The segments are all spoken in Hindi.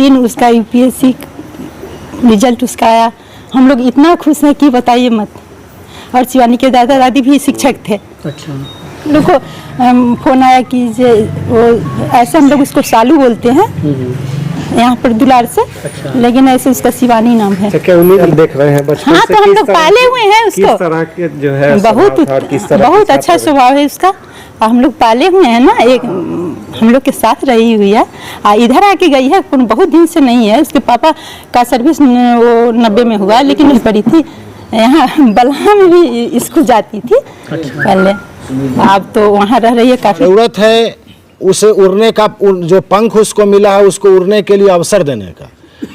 दिन उसका यूपीएससी रिजल्ट उसका आया, हम लोग इतना खुश हैं कि बताइए मत। और शिवानी के दादा दादी भी शिक्षक थे। अच्छा। लोग को फोन आया कि वो ऐसे हम लोग उसको सालू बोलते हैं यहाँ पर दुलार से। अच्छा। लेकिन ऐसे उसका शिवानी नाम है। क्या उम्मीद देख रहे हैं बचपन हाँ, से? तो हम लोग पाले हुए हैं उसको। किस तरह के जो है बहुत अच्छा स्वभाव है उसका। हम लोग पाले हुए हैं ना, एक हम लोग के साथ रही हुई है। इधर आके गई है, बहुत दिन से नहीं है। उसके पापा का सर्विस वो 90 में हुआ, लेकिन नहीं पड़ी थी। यहाँ बलहा में भी स्कूल जाती थी। अच्छा। पहले। अब तो वहाँ रह रही है काफी। जरूरत है उसे उड़ने का, जो पंख उसको मिला है उसको उड़ने के लिए अवसर देने का।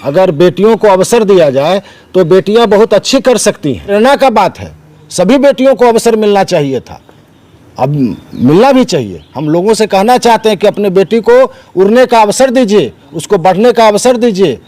अगर बेटियों को अवसर दिया जाए तो बेटियां बहुत अच्छी कर सकती हैं। प्रेरणा का बात है, सभी बेटियों को अवसर मिलना चाहिए था, अब मिलना भी चाहिए। हम लोगों से कहना चाहते हैं कि अपने बेटी को उड़ने का अवसर दीजिए, उसको बढ़ने का अवसर दीजिए।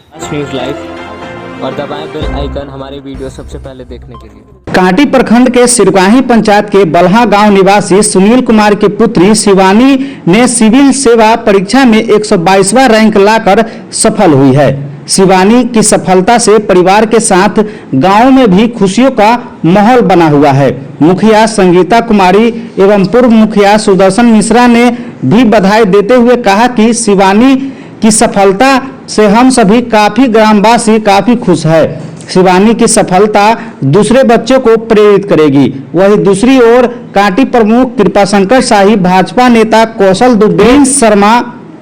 और दबाएं बेल आइकन हमारे वीडियो सबसे पहले देखने के लिए। कांटी प्रखंड के सिरकाही पंचायत के बलहा गांव निवासी सुनील कुमार की पुत्री शिवानी ने सिविल सेवा परीक्षा में 122वां रैंक लाकर सफल हुई है। शिवानी की सफलता से परिवार के साथ गांव में भी खुशियों का माहौल बना हुआ है। मुखिया संगीता कुमारी एवं पूर्व मुखिया सुदर्शन मिश्रा ने भी बधाई देते हुए कहा कि शिवानी की सफलता से हम सभी काफी ग्रामवासी काफी खुश है। शिवानी की सफलता दूसरे बच्चों को प्रेरित करेगी। वहीं दूसरी ओर कांटी प्रमुख कृपाशंकर शाही, भाजपा नेता कौशल दुबे, शर्मा,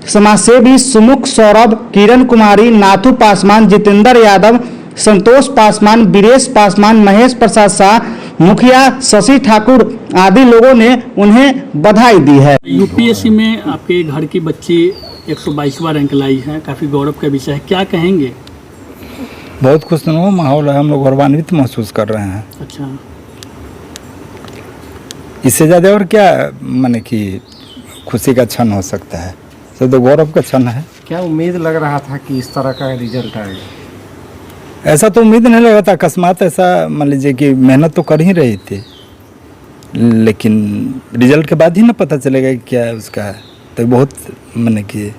समाजसेवी सुमुख सौरभ, किरण कुमारी, नाथू पासवान, जितेंद्र यादव, संतोष पासवान, बीरेश पासवान, महेश प्रसाद शाह, मुखिया शशि ठाकुर आदि लोगों ने उन्हें बधाई दी है। यूपीएससी में आपके घर की बच्ची 122वां रैंक लाई है, काफ़ी गौरव का विषय है, क्या कहेंगे? बहुत खुशनुमा माहौल है, हम लोग गौरवान्वित महसूस कर रहे हैं। अच्छा। इससे ज़्यादा और क्या माने कि खुशी का क्षण हो सकता है, सब तो गौरव का क्षण है। क्या उम्मीद लग रहा था कि इस तरह का रिजल्ट आएगा? ऐसा तो उम्मीद नहीं लगा था, अकस्मात ऐसा मान लीजिए कि मेहनत तो कर ही रही थी, लेकिन रिजल्ट के बाद ही ना पता चलेगा कि क्या है उसका है। तो बहुत माने कि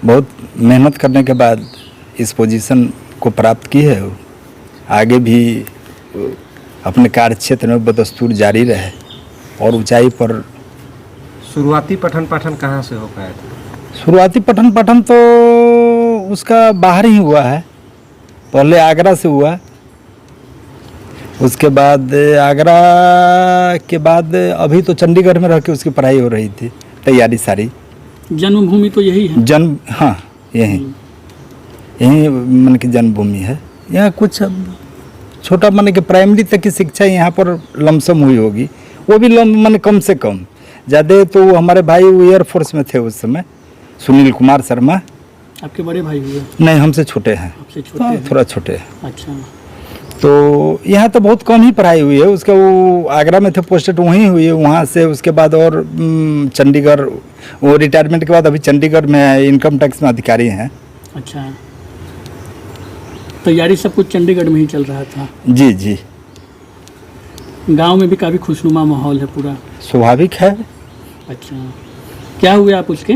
बहुत मेहनत करने के बाद इस पोजीशन को प्राप्त की है। आगे भी अपने कार्य क्षेत्र में बदस्तूर जारी रहे और ऊंचाई पर। शुरुआती पठन पाठन कहाँ से हो पाया था? शुरुआती पठन पाठन तो उसका बाहर ही हुआ है। पहले आगरा से हुआ, उसके बाद आगरा के बाद अभी तो चंडीगढ़ में रह के उसकी पढ़ाई हो रही थी, तैयारी सारी। जन्मभूमि तो यही है? जन्म, हाँ, यही मन की जन्मभूमि है। यहाँ कुछ छोटा मन के प्राइमरी तक की शिक्षा यहाँ पर लमसम हुई होगी, वो भी मन कम से कम। ज़्यादा तो हमारे भाई एयरफोर्स में थे उस समय, सुनील कुमार शर्मा। आपके बड़े भाई हुए? नहीं, हमसे छोटे हैं। आपसे छोटे? हाँ, थोड़ा छोटे हैं। अच्छा। तो यहाँ तो बहुत कम ही पढ़ाई हुई है। उसका वो आगरा में थे पोस्टेड, वहीं हुई है। वहाँ से उसके बाद और चंडीगढ़, वो रिटायरमेंट के बाद अभी चंडीगढ़ में इनकम टैक्स में अधिकारी हैं। अच्छा, तैयारी सब कुछ चंडीगढ़ में ही चल रहा था? जी जी। गांव में भी काफ़ी खुशनुमा माहौल है पूरा? स्वाभाविक है। अच्छा, क्या हुए आप उसके?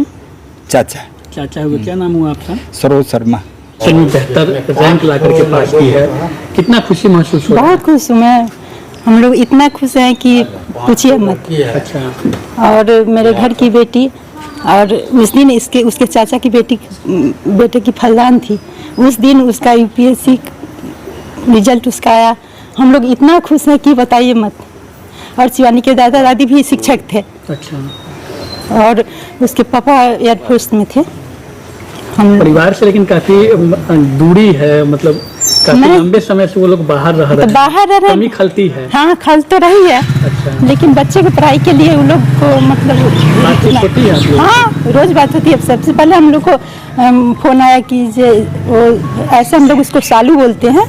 चाचा। चाचा हुए, क्या नाम हुआ आपका? सरोज शर्मा। beहतर रैंक ला करके पास की है, कितना खुशी महसूस हो? बहुत खुश हूँ मैं। हम लोग इतना खुश हैं कि पूछिए मत। अच्छा। और मेरे घर की बेटी, और उस दिन उसके चाचा की बेटे की फलदान थी। उस दिन उसका यूपीएससी रिजल्ट उसका आया, हम लोग इतना खुश हैं कि बताइए मत। और शिवानी के दादा दादी भी शिक्षक थे। अच्छा। और उसके पापा एयरफोर्स में थे। हम परिवार से लेकिन काफ़ी दूरी है, मतलब काफ़ी लंबे समय से वो लोग बाहर रह रहे हैं। बाहर रह रहे, कमी खलती है? हाँ, खल तो रही है। अच्छा। लेकिन बच्चे की पढ़ाई के लिए वो लोग को मतलब बातचीत होती है आप लोग? हाँ, रोज बात होती है। सबसे पहले हम लोग को फोन आया कि वो ऐसे हम लोग उसको सालू बोलते हैं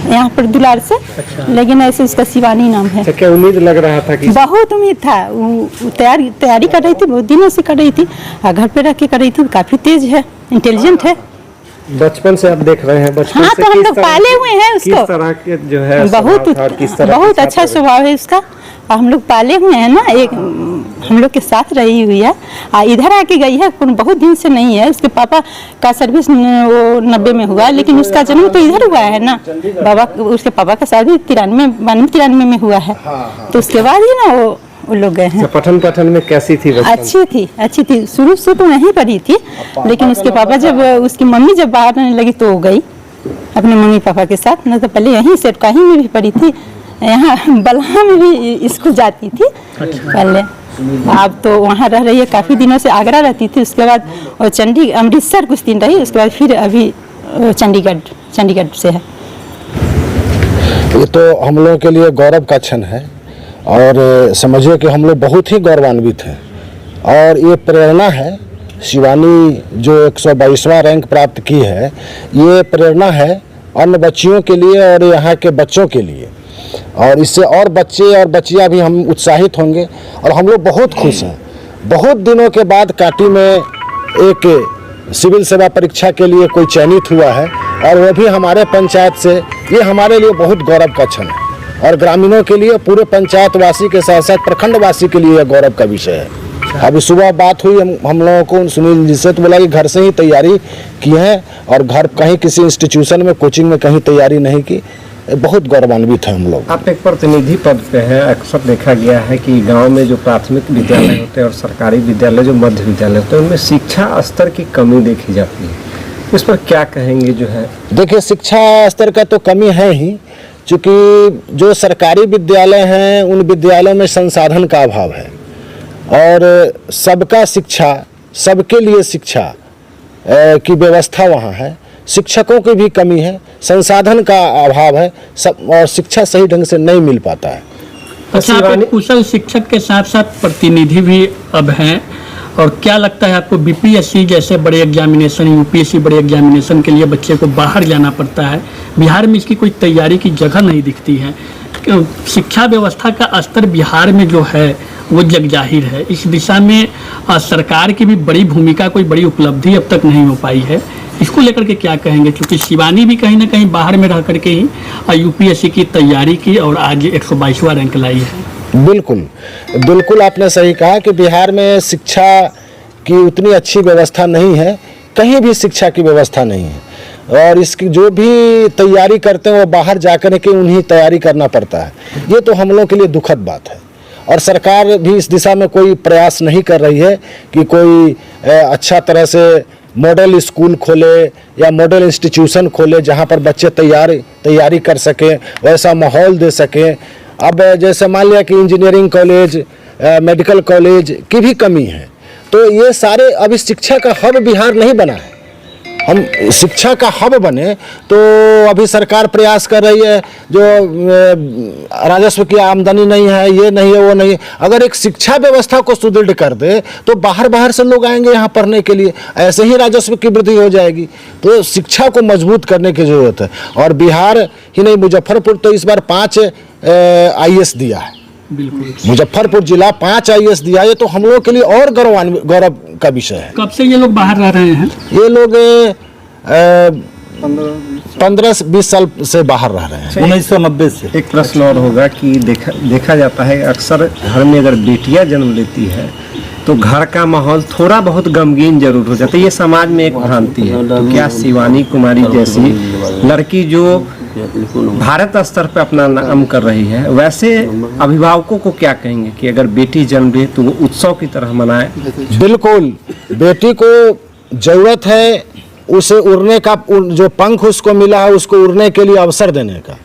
यहाँ पर दुलार से। अच्छा। लेकिन ऐसे उसका शिवानी नाम है। क्या उम्मीद लग रहा था कि? बहुत उम्मीद था। वो तैयारी कर रही थी, बहुत दिनों से कर रही थी, घर पे रह के कर रही थी। काफ़ी तेज है, इंटेलिजेंट है। बचपन से आप देख रहे हैं बचपन हाँ, से तो हम किस लोग तरह- पाले हुए हैं उसको। किस तरह के जो है बहुत स्वभाव था और किस तरह बहुत के अच्छा छात्र- स्वभाव है उसका। हम लोग पाले हुए हैं ना, एक हम लोग के साथ रही हुई है। इधर आके गई है, बहुत दिन से नहीं है। उसके पापा का सर्विस वो 90 में हुआ, लेकिन उसका जन्म तो इधर हुआ है ना। उसके पापा का शादी 93 में हुआ है। तो उसके बाद ही ना वो लोग गए हैं। पठन पाठन में कैसी थी बचपन? अच्छी थी। शुरू से तो नहीं पढ़ी थी, लेकिन उसके पापा जब उसकी मम्मी जब बाहर रहने लगी तो वो गई अपने मम्मी पापा के साथ। न तो पहले यहीं सेठकाही में भी पढ़ी थी, यहाँ बलहा में भी स्कूल जाती थी पहले। अब तो वहाँ रह रही है, काफ़ी दिनों से आगरा रहती थी। उसके बाद वो अमृतसर कुछ दिन रही, उसके बाद फिर अभी चंडीगढ़ से है। ये तो हम लोगों के लिए गौरव का क्षण है और समझिए कि हम लोग बहुत ही गौरवान्वित हैं। और ये प्रेरणा है, शिवानी जो 122वां रैंक प्राप्त की है, ये प्रेरणा है अन्य बच्चियों के लिए और यहाँ के बच्चों के लिए। और इससे और बच्चे और बच्चियाँ भी हम उत्साहित होंगे और हम लोग बहुत खुश हैं। बहुत दिनों के बाद काटी में एक सिविल सेवा परीक्षा के लिए कोई चयनित हुआ है और वो भी हमारे पंचायत से। ये हमारे लिए बहुत गौरव का क्षण है और ग्रामीणों के लिए, पूरे पंचायत वासी के साथ साथ प्रखंड वासी के लिए यह गौरव का विषय है। अभी सुबह बात हुई हम लोगों को सुनील जी से, तो बोला कि घर से ही तैयारी की है और घर कहीं किसी इंस्टीट्यूशन में कोचिंग में कहीं तैयारी नहीं की। बहुत गौरवान्वित है हम लोग। आप एक प्रतिनिधि पद पे हैं। अक्सर देखा गया है कि गांव में जो प्राथमिक विद्यालय होते हैं और सरकारी विद्यालय जो मध्य विद्यालय होते हैं, उनमें शिक्षा स्तर की कमी देखी जाती है। इस पर क्या कहेंगे? जो है देखिए, शिक्षा स्तर का तो कमी है ही, क्योंकि जो सरकारी विद्यालय हैं उन विद्यालयों में संसाधन का अभाव है और सबका शिक्षा, सबके लिए शिक्षा की व्यवस्था वहाँ है। शिक्षकों की भी कमी है, संसाधन का अभाव है सब, और शिक्षा सही ढंग से नहीं मिल पाता है। अच्छा, आप एक कुशल शिक्षक के साथ साथ प्रतिनिधि भी अब हैं, और क्या लगता है आपको बीपीएससी जैसे बड़े एग्जामिनेशन, यूपीएससी बड़े एग्जामिनेशन के लिए बच्चे को बाहर जाना पड़ता है, बिहार में इसकी कोई तैयारी की जगह नहीं दिखती है? शिक्षा व्यवस्था का स्तर बिहार में जो है वो जग जाहिर है। इस दिशा में सरकार की भी बड़ी भूमिका, कोई बड़ी उपलब्धि अब तक नहीं हो पाई है। इसको लेकर के क्या कहेंगे? क्योंकि शिवानी भी कहीं ना कहीं बाहर में रह करके ही यूपीएससी की तैयारी की और आज 122वां रैंक लाई है। बिल्कुल आपने सही कहा कि बिहार में शिक्षा की उतनी अच्छी व्यवस्था नहीं है, कहीं भी शिक्षा की व्यवस्था नहीं है और इसकी जो भी तैयारी करते हैं वो बाहर जाकर के उन्हीं तैयारी करना पड़ता है। ये तो हम लोग के लिए दुखद बात है और सरकार भी इस दिशा में कोई प्रयास नहीं कर रही है कि कोई अच्छा तरह से मॉडल स्कूल खोले या मॉडल इंस्टीट्यूशन खोले जहाँ पर बच्चे तैयारी कर सकें, वैसा माहौल दे सकें। अब जैसे मान लिया कि इंजीनियरिंग कॉलेज, मेडिकल कॉलेज की भी कमी है, तो ये सारे अभी शिक्षा का हब बिहार नहीं बना है। हम शिक्षा का हब बने तो अभी सरकार प्रयास कर रही है, जो राजस्व की आमदनी नहीं है, ये नहीं है, वो नहीं है। अगर एक शिक्षा व्यवस्था को सुदृढ़ कर दे तो बाहर से लोग आएंगे यहाँ पढ़ने के लिए, ऐसे ही राजस्व की वृद्धि हो जाएगी। तो शिक्षा को मजबूत करने की जरूरत है और बिहार ही नहीं, मुजफ्फरपुर तो इस बार 5 IAS दिया है। मुजफ्फरपुर जिला 5 IAS दिया, ये तो हम लोग के लिए और गौरव का विषय है। कब से ये लोग बाहर रह रहे हैं? ये लोग 15-20 साल से बाहर रह रहे हैं। 1990 से। एक प्रश्न और होगा कि देखा जाता है अक्सर घर में अगर बेटियां जन्म लेती है तो घर का माहौल थोड़ा बहुत गमगीन जरूर हो जाता है। ये समाज में एक भ्रांति है। तो क्या शिवानी कुमारी जैसी लड़की जो भारत स्तर पर अपना नाम कर रही है, वैसे अभिभावकों को क्या कहेंगे कि अगर बेटी जन्म ले तो वो उत्सव की तरह मनाए? बिल्कुल, बेटी को जरूरत है उसे उड़ने का, जो पंख उसको मिला है उसको उड़ने के लिए अवसर देने का।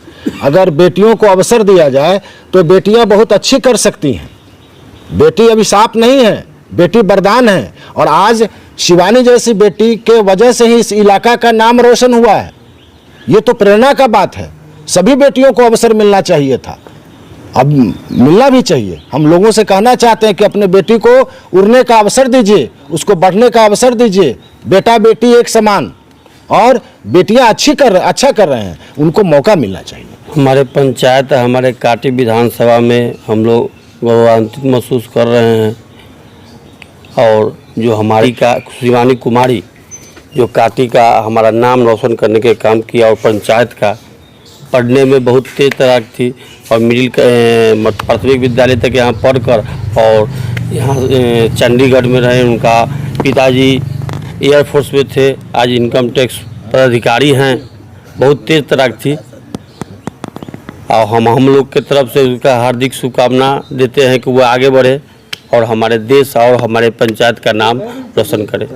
अगर बेटियों को अवसर दिया जाए तो बेटियां बहुत अच्छी कर सकती हैं। बेटी अभिशाप नहीं है, बेटी वरदान है और आज शिवानी जैसी बेटी के वजह से ही इस इलाका का नाम रोशन हुआ है। ये तो प्रेरणा का बात है। सभी बेटियों को अवसर मिलना चाहिए था, अब मिलना भी चाहिए। हम लोगों से कहना चाहते हैं कि अपने बेटी को उड़ने का अवसर दीजिए, उसको बढ़ने का अवसर दीजिए। बेटा बेटी एक समान, और बेटियां अच्छा कर रहे हैं, उनको मौका मिलना चाहिए। हमारे पंचायत, हमारे काटी विधानसभा में हम लोग गौरवान्वित महसूस कर रहे हैं और जो हमारी शिवानी कुमारी जो काटी का हमारा नाम रोशन करने के काम किया और पंचायत का पढ़ने में बहुत तेज तराक थी और प्राथमिक विद्यालय तक यहाँ पढ़कर और यहाँ चंडीगढ़ में रहे। उनका पिताजी एयरफोर्स में थे, आज इनकम टैक्स पदाधिकारी हैं। बहुत तेज तराक थी और हम लोग के तरफ से उनका हार्दिक शुभकामना देते हैं कि वो आगे बढ़े और हमारे देश और हमारे पंचायत का नाम रोशन करे।